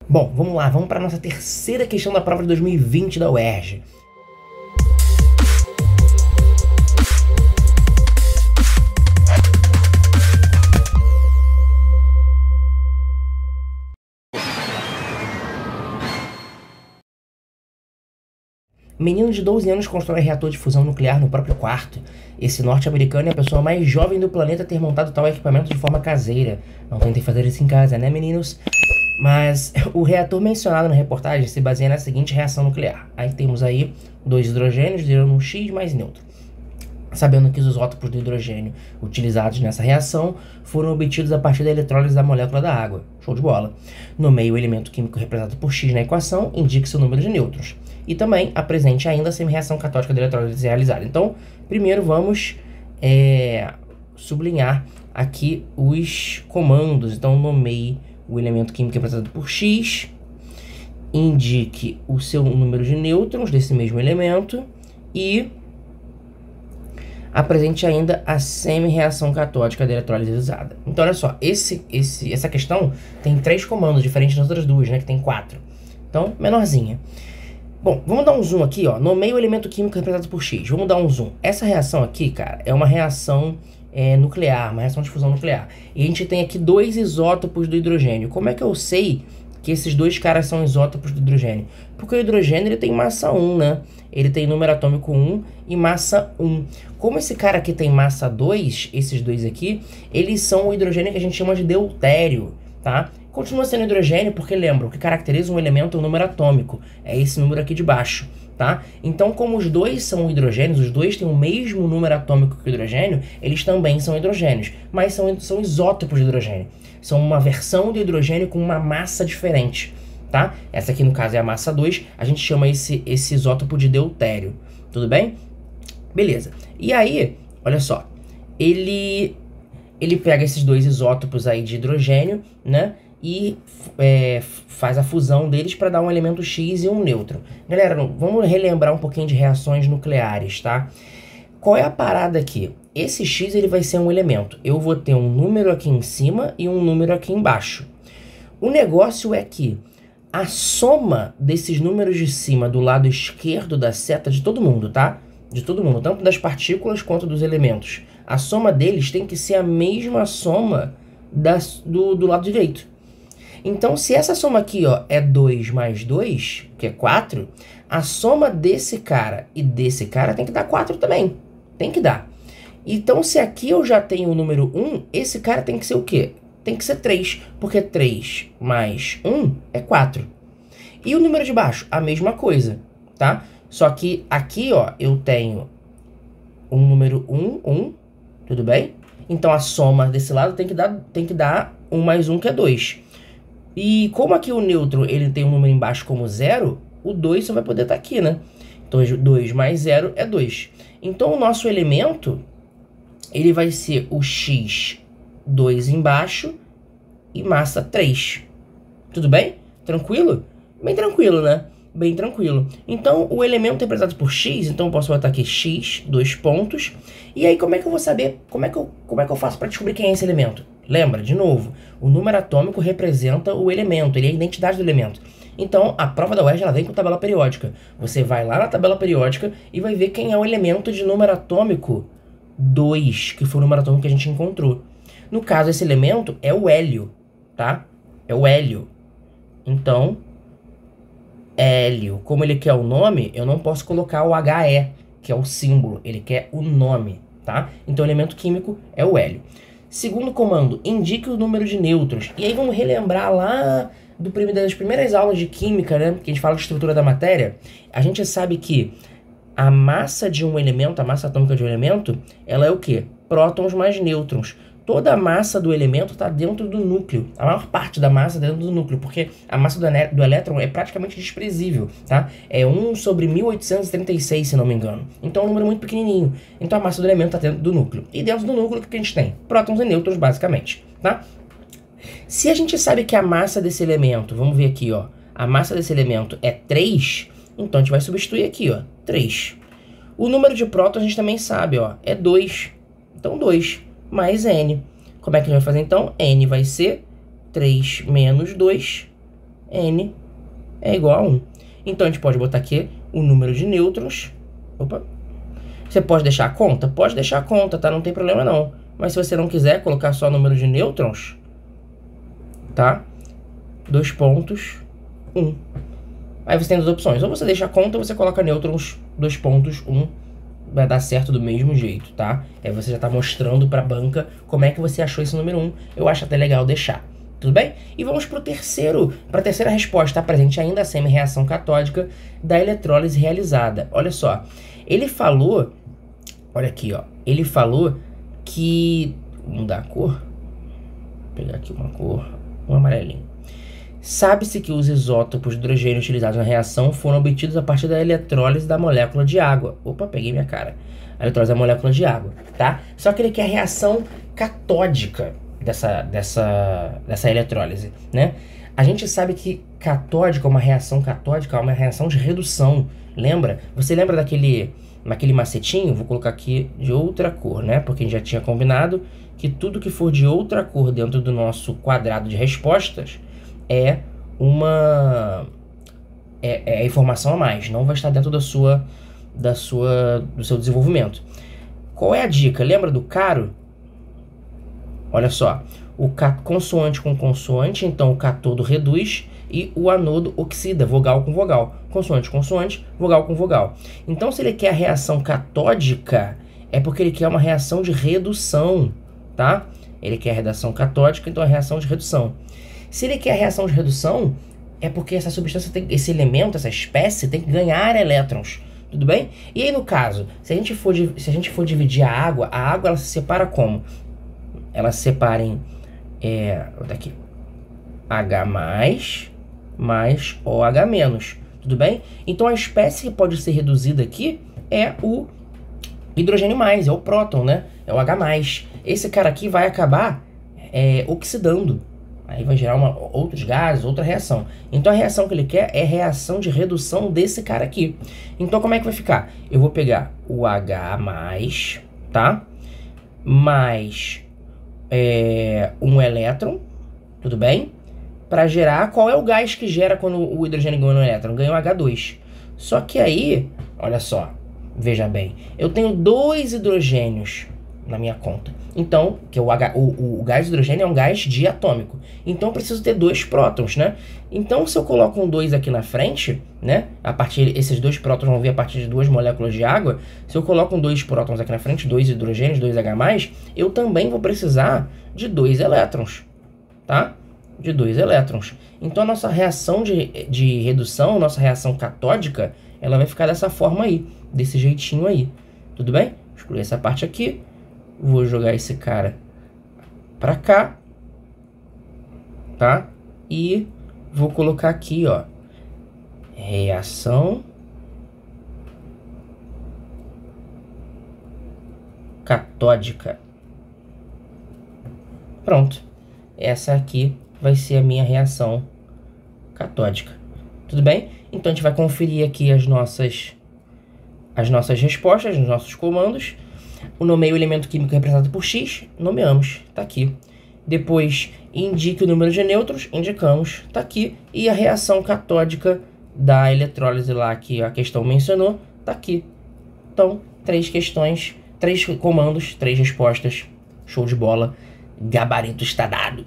Bom, vamos lá, vamos para a nossa terceira questão da prova de 2020 da UERJ. Menino de 12 anos constrói reator de fusão nuclear no próprio quarto. Esse norte-americano é a pessoa mais jovem do planeta a ter montado tal equipamento de forma caseira. Não tentem fazer isso em casa, né, meninos? Mas o reator mencionado na reportagem se baseia na seguinte reação nuclear. Aí temos aí dois hidrogênios gerando um X mais neutro. Sabendo que os isótopos do hidrogênio utilizados nessa reação foram obtidos a partir da eletrólise da molécula da água. Show de bola. Nomeie o elemento químico representado por X na equação, indique seu número de nêutrons. E também apresente ainda a semi-reação catódica da eletrólise realizada. Então, primeiro vamos sublinhar aqui os comandos. Então, nomeie o elemento químico representado por X, indique o seu número de nêutrons desse mesmo elemento e apresente ainda a semi-reação catódica da eletrólise usada. Então, olha só, essa questão tem 3 comandos, diferentes das outras duas, né, que tem 4. Então, menorzinha. Bom, vamos dar um zoom aqui, ó. Nomeie o elemento químico representado por X. Vamos dar um zoom. Essa reação aqui, cara, é uma reação nuclear, uma reação de fusão nuclear. E a gente tem aqui 2 isótopos do hidrogênio. Como é que eu sei que esses 2 caras são isótopos do hidrogênio? Porque o hidrogênio ele tem massa 1, né? Ele tem número atômico 1 e massa 1. Como esse cara aqui tem massa 2, esses 2 aqui, eles são o hidrogênio que a gente chama de deutério, tá? Continua sendo hidrogênio porque, lembra, o que caracteriza um elemento é o número atômico. É esse número aqui de baixo, tá? Então, como os 2 são hidrogênios, os 2 têm o mesmo número atômico que o hidrogênio, eles também são hidrogênios, mas são isótopos de hidrogênio. São uma versão de hidrogênio com uma massa diferente, tá? Essa aqui, no caso, é a massa 2, a gente chama esse isótopo de deutério, tudo bem? Beleza. E aí, olha só, ele pega esses 2 isótopos aí de hidrogênio, né? E faz a fusão deles para dar um elemento X e um nêutron. Galera, vamos relembrar um pouquinho de reações nucleares, tá? Qual é a parada aqui? Esse X ele vai ser um elemento. Eu vou ter um número aqui em cima e um número aqui embaixo. O negócio é que a soma desses números de cima do lado esquerdo da seta de todo mundo, tá? De todo mundo, tanto das partículas quanto dos elementos. A soma deles tem que ser a mesma soma do lado direito. Então, se essa soma aqui, ó, é 2 mais 2, que é 4, a soma desse cara e desse cara tem que dar 4 também. Tem que dar. Então, se aqui eu já tenho o número 1, esse cara tem que ser o quê? Tem que ser 3, porque 3 mais 1 é 4. E o número de baixo? A mesma coisa, tá? Só que aqui, ó, eu tenho um número 1, tudo bem? Então, a soma desse lado tem que dar 1 mais 1, que é 2. E como aqui o nêutron ele tem um número embaixo como 0, o 2 só vai poder estar aqui, né? Então, 2 mais 0 é 2. Então, o nosso elemento, ele vai ser o X, 2 embaixo e massa 3. Tudo bem? Tranquilo? Bem tranquilo, né? Bem tranquilo. Então, o elemento é representado por X, então eu posso botar aqui X, 2 pontos. E aí, como é que eu vou saber, como é que eu faço para descobrir quem é esse elemento? Lembra, de novo, o número atômico representa o elemento, ele é a identidade do elemento. Então, a prova da UERJ ela vem com tabela periódica. Você vai lá na tabela periódica e vai ver quem é o elemento de número atômico 2, que foi o número atômico que a gente encontrou. No caso, esse elemento é o hélio, tá? É o hélio. Então, hélio, como ele quer o nome, eu não posso colocar o HE, que é o símbolo, ele quer o nome, tá? Então, o elemento químico é o hélio. Segundo comando, indique o número de nêutrons. E aí vamos relembrar lá das primeiras aulas de química, né? Que a gente fala de estrutura da matéria. A gente sabe que a massa de um elemento, a massa atômica de um elemento, ela é o quê? Prótons mais nêutrons. Toda a massa do elemento está dentro do núcleo. A maior parte da massa dentro do núcleo, porque a massa do elétron é praticamente desprezível, tá? É 1 sobre 1836, se não me engano. Então é um número muito pequenininho. Então a massa do elemento está dentro do núcleo. E dentro do núcleo, o que a gente tem? Prótons e nêutrons, basicamente, tá? Se a gente sabe que a massa desse elemento, vamos ver aqui, ó. A massa desse elemento é 3, então a gente vai substituir aqui, ó, 3. O número de prótons a gente também sabe, ó, é 2. Então 2. Mais N. Como é que a gente vai fazer então? N vai ser 3 menos 2, N é igual a 1. Então a gente pode botar aqui o número de nêutrons. Opa. Você pode deixar a conta? Pode deixar a conta, tá? Não tem problema não. Mas se você não quiser colocar só o número de nêutrons, tá? 2 pontos, 1. Aí você tem duas opções. Ou você deixa a conta ou você coloca nêutrons, 2 pontos, 1. Vai dar certo do mesmo jeito, tá? Aí você já tá mostrando pra banca como é que você achou esse número 1. Eu acho até legal deixar. Tudo bem? E vamos para a terceira resposta. Está presente ainda a semi-reação catódica da eletrólise realizada. Olha só, ele falou, olha aqui, ó, ele falou que, vamos mudar a cor, vou pegar aqui uma cor, um amarelinho. Sabe-se que os isótopos de hidrogênio utilizados na reação foram obtidos a partir da eletrólise da molécula de água. Opa, peguei minha cara. A eletrólise da molécula de água, tá? Só que ele quer a reação catódica dessa eletrólise, né? A gente sabe que catódica, uma reação catódica, é uma reação de redução. Lembra? Você lembra daquele macetinho? Vou colocar aqui de outra cor, né? Porque a gente já tinha combinado que tudo que for de outra cor dentro do nosso quadrado de respostas é informação a mais, não vai estar dentro do seu desenvolvimento. Qual é a dica? Lembra do caro? Olha só, o consoante com consoante, então o cátodo reduz e o anodo oxida, vogal com vogal. Consoante, consoante, vogal com vogal. Então, se ele quer a reação catódica, é porque ele quer uma reação de redução, tá? Ele quer a reação catódica, então a reação de redução. Se ele quer a reação de redução, é porque essa substância, esse elemento, essa espécie, tem que ganhar elétrons. Tudo bem? E aí, no caso, se a gente for dividir a água ela se separa como? Ela se separa em daqui, H+, mais OH-. Tudo bem? Então, a espécie que pode ser reduzida aqui é o hidrogênio+, é o próton, né? É o H+. Esse cara aqui vai acabar oxidando. Aí vai gerar outros gases, outra reação. Então a reação que ele quer é reação de redução desse cara aqui. Então como é que vai ficar? Eu vou pegar o H+, tá? Mais um elétron, tudo bem? Para gerar, qual é o gás que gera quando o hidrogênio ganha um elétron? Ganha o H2. Só que aí, olha só, veja bem, eu tenho 2 hidrogênios na minha conta. Então, que o gás de hidrogênio é um gás diatômico. Então, eu preciso ter 2 prótons, né? Então, se eu coloco um 2 aqui na frente, né? Esses 2 prótons vão vir a partir de 2 moléculas de água. Se eu coloco 2 prótons aqui na frente, 2 hidrogênios, 2 H+, eu também vou precisar de 2 elétrons, tá? De 2 elétrons. Então, a nossa reação de redução, nossa reação catódica, ela vai ficar dessa forma aí, desse jeitinho aí. Tudo bem? Vou excluir essa parte aqui. Vou jogar esse cara pra cá, tá? E vou colocar aqui, ó, reação catódica. Pronto. Essa aqui vai ser a minha reação catódica. Tudo bem? Então a gente vai conferir aqui as nossas respostas, os nossos comandos. O nomeio o elemento químico representado por X, nomeamos, tá aqui. Depois, indique o número de nêutrons, indicamos, tá aqui. E a reação catódica da eletrólise lá que a questão mencionou, tá aqui. Então, 3 questões, 3 comandos, 3 respostas. Show de bola. Gabarito está dado.